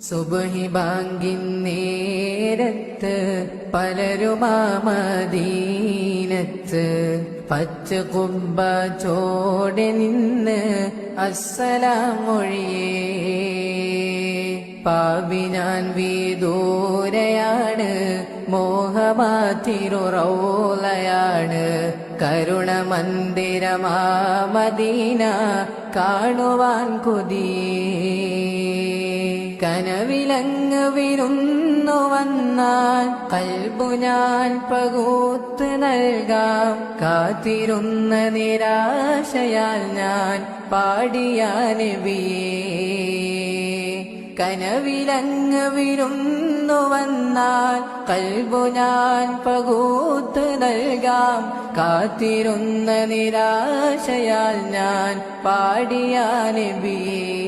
സുബ്ഹി ബാങ്കിൻ നേരത്ത് പലരുമാ മദീനത്ത് പച്ച കുബ്ബ ചോടെ നിന്ന് അസ്സലാം മൊഴിയേ. പാവി ഞാൻ വിദൂരയാണ്, മോഹമാതിരു റൗളയാണ്, കരുണമന്ദിരമാ മദീന കാണുവാൻ കൊതിയേ. കനവിലങ്ങ് വിരുന്നു വന്നാൽ കൽബു ഞാൻ പകുത്ത് നൽകാം, കാത്തിരുന്ന നിരാശയാൽ ഞാൻ പാടിയ നബിയേ. കനവിലങ്ങ് വിരുന്നു വന്നാൽ കൽബു ഞാൻ പകുത്ത് നൽകാം, കാത്തിരുന്ന നിരാശയാൽ ഞാൻ പാടിയ നബിയേ.